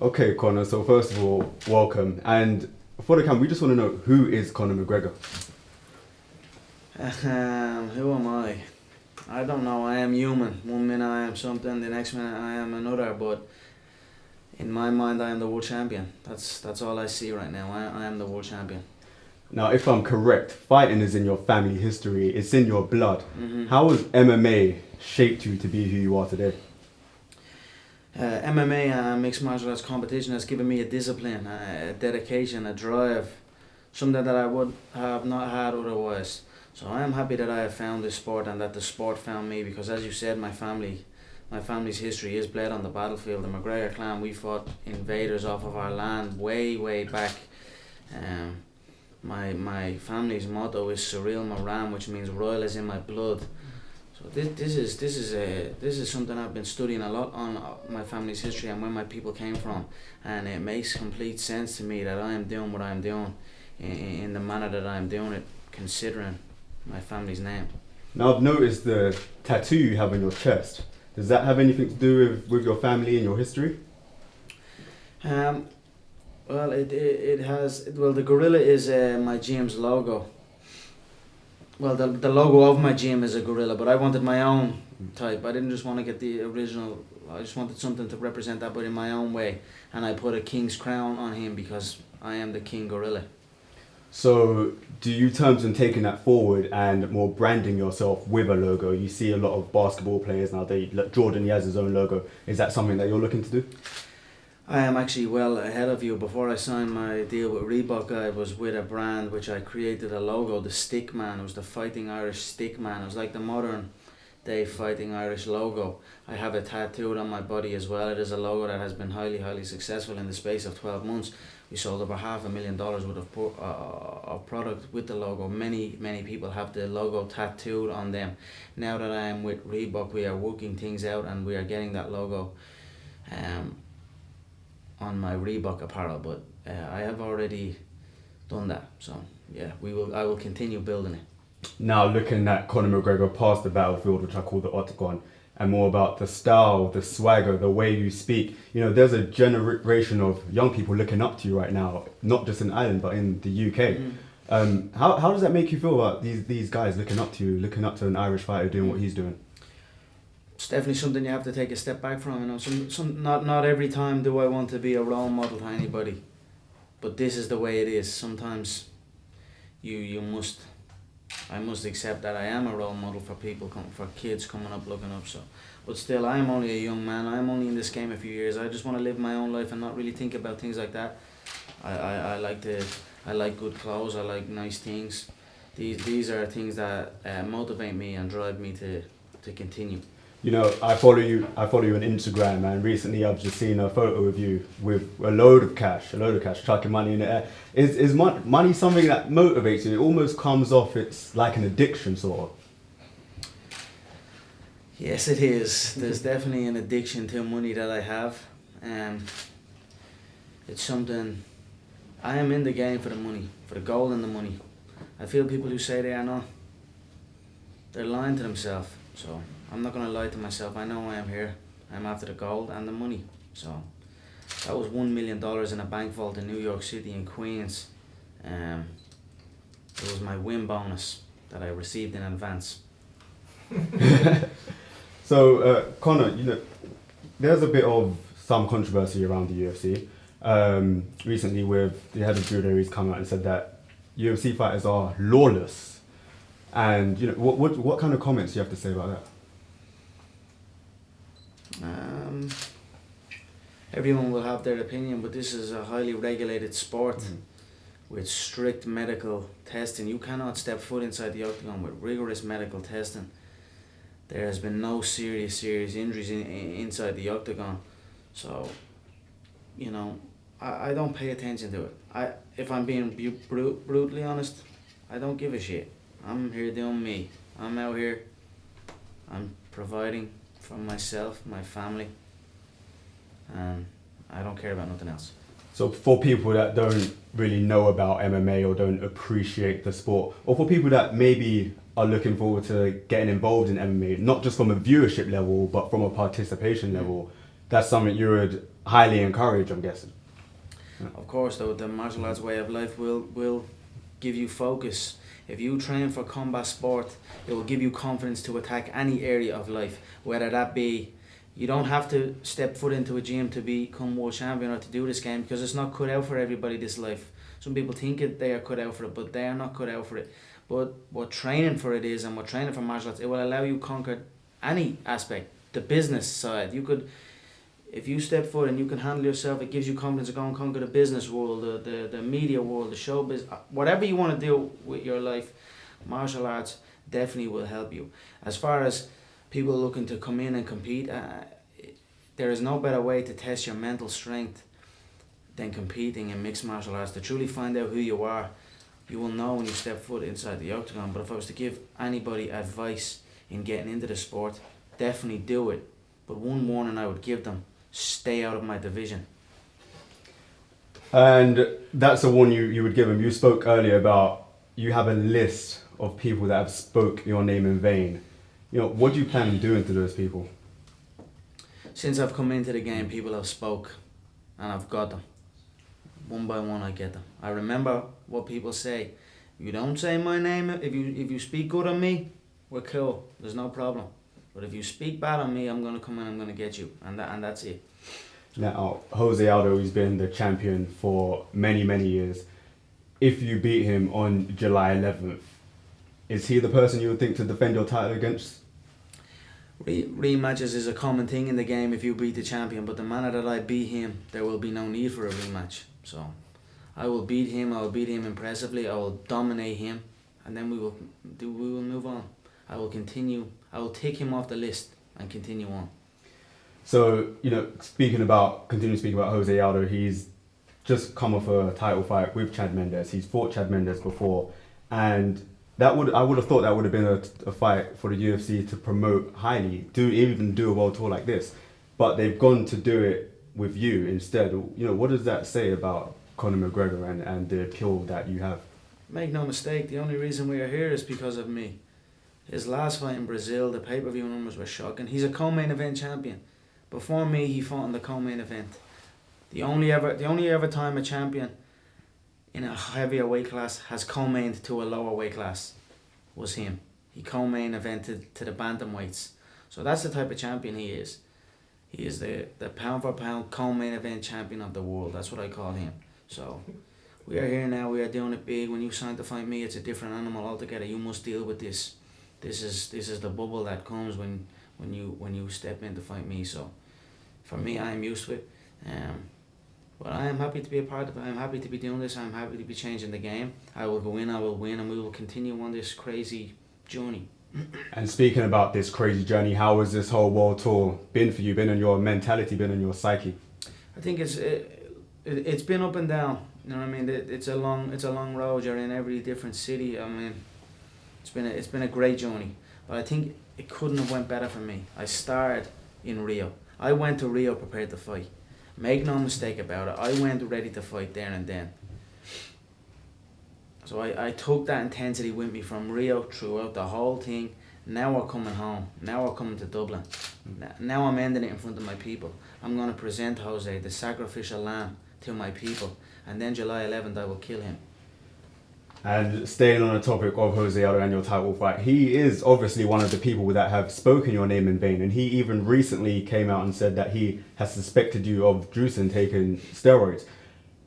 Okay, Connor. So first of all, welcome. And for the camera, we just want to know who is Connor McGregor. Who am I? I don't know. I am human. One minute I am something, the next minute I am another. But in my mind, I am the world champion. That's all I see right now. I am the world champion. Now, if I'm correct, fighting is in your family history. It's in your blood. How has MMA shaped you to be who you are today? MMA and mixed martial arts competition has given me a discipline, a dedication, a drive, something that I would have not had otherwise. So I am happy that I have found this sport and that the sport found me, because as you said, my family's history is bled on the battlefield. The McGregor clan, we fought invaders off of our land way back. My family's motto is Surreal Moran, which means royal is in my blood. So this is something I've been studying a lot on, my family's history and where my people came from, and it makes complete sense to me that I am doing what I'm doing in the manner that I'm doing it, considering my family's name. Now, I've noticed the tattoo you have on your chest. Does that have anything to do with your family and your history? Well, it has. Well, the gorilla is my gym's logo. Well, the logo of my gym is a gorilla, but I wanted my own type. I didn't just want to get the original. I just wanted something to represent that, but in my own way. And I put a king's crown on him because I am the king gorilla. So, do you terms in taking that forward and more branding yourself with a logo? You see a lot of basketball players now. Jordan, he has his own logo. Is that something that you're looking to do? I am actually well ahead of you. Before I signed my deal with Reebok, I was with a brand which I created a logo, the Stickman. It was the Fighting Irish Stickman. It was like the modern day Fighting Irish logo. I have it tattooed on my body as well. It is a logo that has been highly successful in the space of 12 months. We sold over $500,000 worth of product with the logo. Many people have the logo tattooed on them. Now that I am with Reebok, we are working things out and we are getting that logo on my Reebok apparel, but I have already done that. So yeah, I will continue building it. Now, looking at Conor McGregor past the battlefield, which I call the octagon, and more about the style, the swagger, the way you speak. You know, there's a generation of young people looking up to you right now, not just in Ireland, but in the UK. How does that make you feel about these guys looking up to you, looking up to an Irish fighter doing what he's doing? It's definitely something you have to take a step back from. You know, not every time do I want to be a role model to anybody, but this is the way it is. Sometimes I must accept that I am a role model for people, for kids coming up looking up. So, but still, I am only a young man. I am only in this game a few years. I just want to live my own life and not really think about things like that. I like good clothes. I like nice things. These are things that motivate me and drive me to continue. You know, I follow you on Instagram, and recently I've just seen a photo of you with a load of cash, chucking money in the air. Is money something that motivates you? It almost comes off, it's like an addiction sort of. Yes, it is. There's definitely an addiction to money that I have. It's something, I am in the game for the money, for the gold and the money. I feel people who say they are not, they're lying to themselves. So I'm not going to lie to myself. I know why I'm here. I'm after the gold and the money. So that was $1 million in a bank vault in New York City in Queens. It was my win bonus that I received in advance. So, Connor, you know, there's a bit of some controversy around the UFC. Recently, with the head of judo, he's come out and said that UFC fighters are lawless. And you know, what kind of comments do you have to say about that? Everyone will have their opinion, but this is a highly regulated sport with strict medical testing. You cannot step foot inside the octagon with rigorous medical testing. There has been no serious injuries inside the octagon. So, you know, I don't pay attention to it. If I'm being brutally honest, I don't give a shit. I'm here doing me. I'm out here. I'm providing for myself, my family, and I don't care about nothing else. So for people that don't really know about MMA or don't appreciate the sport, or for people that maybe are looking forward to getting involved in MMA, not just from a viewership level, but from a participation level, that's something you would highly encourage, I'm guessing. Of course, though, the martial arts way of life will give you focus. If you train for combat sport, it will give you confidence to attack any area of life, whether that be, you don't have to step foot into a gym to become world champion or to do this game, because it's not cut out for everybody, this life. Some people think they are cut out for it, but they are not cut out for it. But what training for it is, and what training for martial arts, it will allow you to conquer any aspect. The business side, you could, if you step foot and you can handle yourself, it gives you confidence to go and conquer the business world, the media world, the showbiz, whatever you want to do with your life. Martial arts definitely will help you. As far as people looking to come in and compete, there is no better way to test your mental strength than competing in mixed martial arts. To truly find out who you are, you will know when you step foot inside the octagon. But if I was to give anybody advice in getting into the sport, definitely do it. But one warning I would give them: stay out of my division. And that's the one you would give him. You spoke earlier about you have a list of people that have spoke your name in vain. What do you plan on doing to those people? Since I've come into the game, people have spoke, and I've got them. One by one, I get them. I remember what people say. You don't say my name. If you speak good on me, we're cool. There's no problem. But if you speak bad on me, I'm gonna come in. I'm gonna get you, and that's it. Now, Jose Aldo, he's been the champion for many, many years. If you beat him on July 11th, is he the person you would think to defend your title against? Rematches is a common thing in the game if you beat the champion, but the manner that I beat him, there will be no need for a rematch. So I will beat him. I will beat him impressively. I will dominate him, and then we will move on. I will continue. I will take him off the list and continue on. So, continue speaking about Jose Aldo, he's just come off a title fight with Chad Mendes. He's fought Chad Mendes before, and I would have thought that would have been a fight for the UFC to promote highly, even do a world tour like this. But they've gone to do it with you instead. What does that say about Conor McGregor and the appeal that you have? Make no mistake, the only reason we are here is because of me. His last fight in Brazil, the pay-per-view numbers were shocking. He's a co-main event champion. Before me, he fought in the co-main event. The only ever time a champion in a heavier weight class has co-mained to a lower weight class was him. He co-main evented to the bantamweights. So that's the type of champion he is. He is the pound for pound co-main event champion of the world. That's what I call him. So we are here now. We are doing it big. When you sign to fight me, it's a different animal altogether. You must deal with this. This is the bubble that comes when you step in to fight me. So for me, I am used to it. But I am happy to be a part of it. I am happy to be doing this. I am happy to be changing the game. I will go in, I will win, and we will continue on this crazy journey. And speaking about this crazy journey, how has this whole world tour been for you? Been on your mentality, been on your psyche? I think it's been up and down. You know what I mean? It's a long road. You're in every different city. I mean, it's been a great journey. But I think it couldn't have went better for me. I started in Rio. I went to Rio prepared to fight. Make no mistake about it, I went ready to fight there and then. So I took that intensity with me from Rio throughout the whole thing. Now we're coming home. Now we're coming to Dublin. Now I'm ending it in front of my people. I'm going to present Jose, the sacrificial lamb, to my people. And then July 11th, I will kill him. And staying on the topic of Jose Aldo and your title fight, he is obviously one of the people that have spoken your name in vain, and he even recently came out and said that he has suspected you of juicing, taking steroids.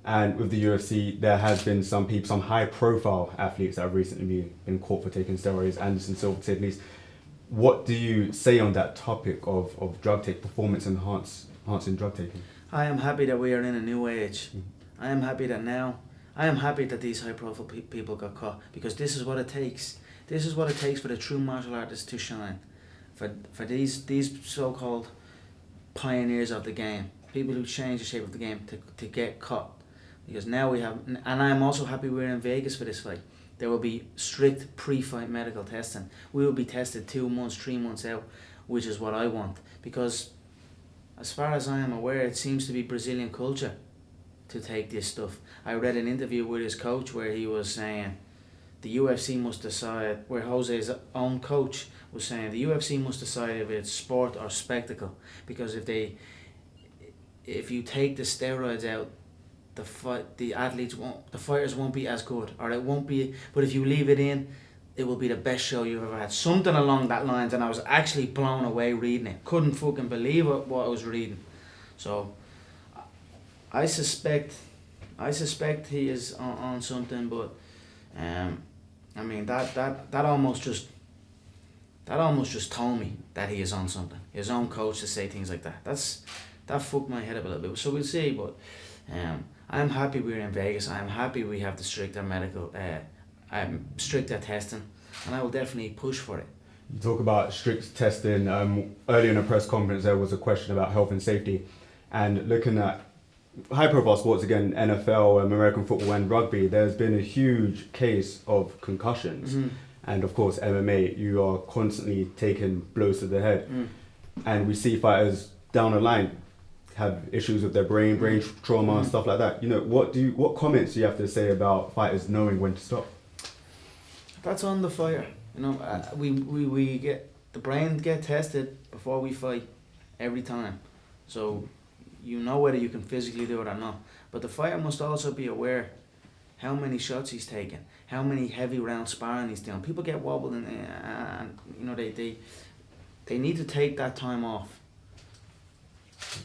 And with the UFC, there has been some high-profile athletes that have recently been caught for taking steroids, Anderson Silva to say at least. What do you say on that topic of drug take, performance enhancing drug taking? I am happy that we are in a new age. I am happy that these high-profile people got caught, because this is what it takes. This is what it takes for the true martial artists to shine. For these so-called pioneers of the game, people who change the shape of the game, to get caught. Because now we have, and I am also happy we're in Vegas for this fight. There will be strict pre-fight medical testing. We will be tested 2 months, 3 months out, which is what I want. Because as far as I am aware, it seems to be Brazilian culture to take this stuff. I read an interview with his coach where he was saying the UFC must decide, where Jose's own coach was saying the UFC must decide if it's sport or spectacle, because if if you take the steroids out, the fighters won't be as good, or it won't be. But if you leave it in, it will be the best show you've ever had. Something along that lines, and I was actually blown away reading it. Couldn't fucking believe what I was reading. So I suspect he is on something, but I mean that almost just told me that he is on something. His own coach to say things like that. That fucked my head up a little bit. So we'll see, but I'm happy we're in Vegas. I'm happy we have the stricter medical, stricter testing, and I will definitely push for it. You talk about strict testing. Earlier in a press conference, there was a question about health and safety, and looking at high-profile sports again, NFL, American football, and rugby. There's been a huge case of concussions, and of course MMA. You are constantly taking blows to the head, and we see fighters down the line have issues with their brain trauma and stuff like that. You know, what comments do you have to say about fighters knowing when to stop? That's on the fighter. You know, we get the brain get tested before we fight every time, so you know whether you can physically do it or not. But the fighter must also be aware how many shots he's taking, how many heavy round sparring he's doing. People get wobbled and you know they need to take that time off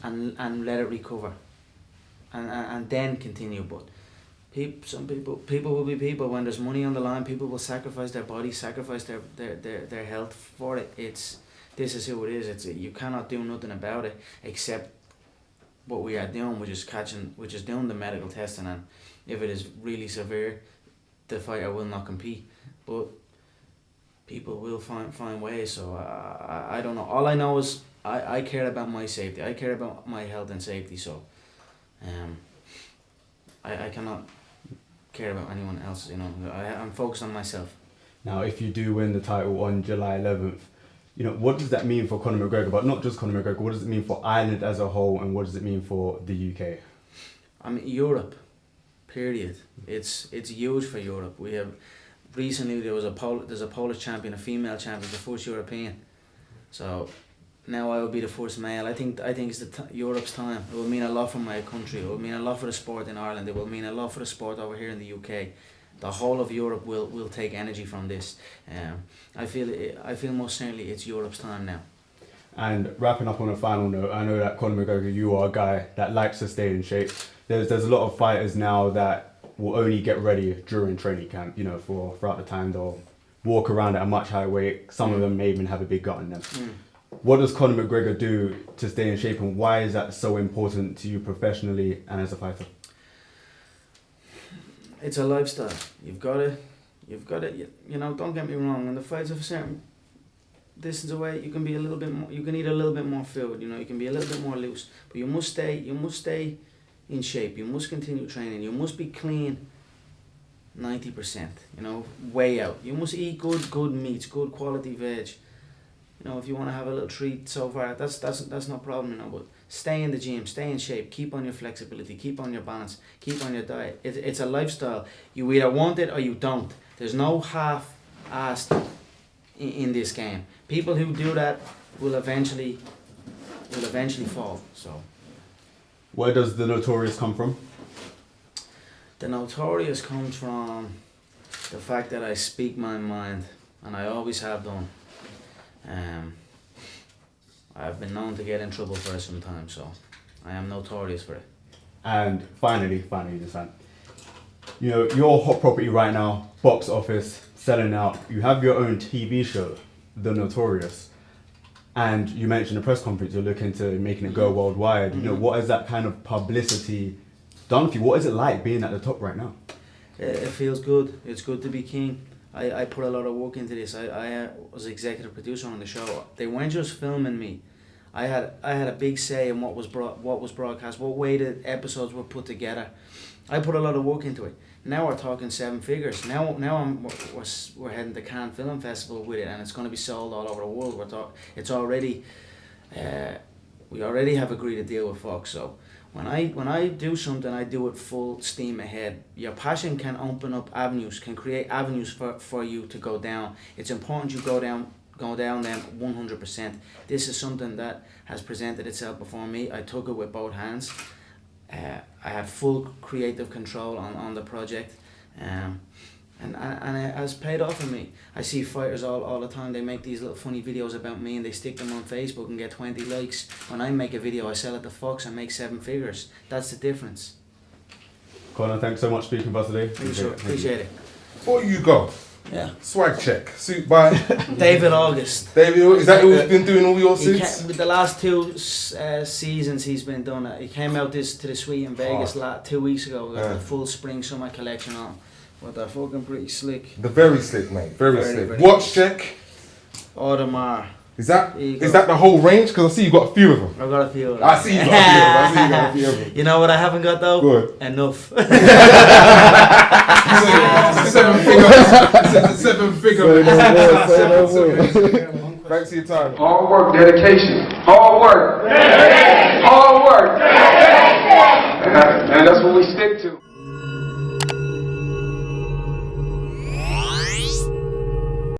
and let it recover and then continue. But some people will be people. When there's money on the line, people will sacrifice their body, sacrifice their health for it. This is who it is. You cannot do nothing about it except what we are doing, which is doing the medical testing, and if it is really severe, the fighter will not compete. But people will find ways. So I don't know. All I know is I care about my safety. I care about my health and safety. So I cannot care about anyone else. You know, I'm focused on myself. Now, if you do win the title on July 11th, you know, what does that mean for Conor McGregor? But not just Conor McGregor. What does it mean for Ireland as a whole, and what does it mean for the UK? I mean, Europe, period. It's huge for Europe. We have recently there's a Polish champion, a female champion, the first European. So now I will be the first male. I think it's Europe's time. It will mean a lot for my country. It will mean a lot for the sport in Ireland. It will mean a lot for the sport over here in the UK. The whole of Europe will take energy from this. I feel most certainly it's Europe's time now. And wrapping up on a final note, I know that Conor McGregor, you are a guy that likes to stay in shape. There's a lot of fighters now that will only get ready during training camp. You know, throughout the time they'll walk around at a much higher weight. Some of them may even have a big gut in them. What does Conor McGregor do to stay in shape, and why is that so important to you professionally and as a fighter? It's a lifestyle. You've got to, you know, don't get me wrong, when the fights of a certain distance away, you can be a little bit more, you can eat a little bit more food, you know, you can be a little bit more loose, but you must stay in shape, you must continue training, you must be clean 90%, you know, way out. You must eat good meats, good quality veg. You know, if you want to have a little treat so far, that's no problem, you know, but stay in the gym, stay in shape, keep on your flexibility, keep on your balance, keep on your diet. It's a lifestyle. You either want it or you don't. There's no half-assed in this game. People who do that will eventually fall. So, where does the Notorious come from? The Notorious comes from the fact that I speak my mind, and I always have done. I've been known to get in trouble for it sometimes, so I am notorious for it. And finally, Nissan, you know, your hot property right now, box office, selling out. You have your own TV show, The Notorious, and you mentioned in the press conference you're looking to making it go worldwide. You know, what has that kind of publicity done for you? What is it like being at the top right now? It feels good. It's good to be king. I put a lot of work into this. I was executive producer on the show. They weren't just filming me. I had a big say in what was broadcast, what way the episodes were put together. I put a lot of work into it. Now we're talking 7 figures. Now we're heading to Cannes Film Festival with it, and it's going to be sold all over the world. It's already we already have agreed a deal with Fox. So when I do something, I do it full steam ahead. Your passion can open up avenues, can create avenues for you to go down. It's important you go go down them 100%. This is something that has presented itself before me. I took it with both hands. I have full creative control on the project, and it has paid off for me. I see fighters all the time, they make these little funny videos about me and they stick them on Facebook and get 20 likes. When I make a video, I sell it to Fox and make 7 figures. That's the difference. Connor, thanks so much for speaking with us today. Appreciate it. Before you go, Yeah. swag check. Suit by David August. David. Is that who's been doing all your He suits? with the last 2 seasons he's been done it. He came out to the suite in Vegas 2 weeks ago. Got the full spring summer collection on. But they're fucking pretty slick. The very slick, mate. Very slick. very Watch check. Audemars. Is that There you go. is that the whole range? Because I see you got a few of them. I've got a few of them. I see you got a few of them. I see you got a few of them. You know what I haven't got though? Good. Enough. Seven figure. Thanks for your time. Hard work, dedication. Hard work. Dedication. Hard work. Dedication. And that's what we stick to.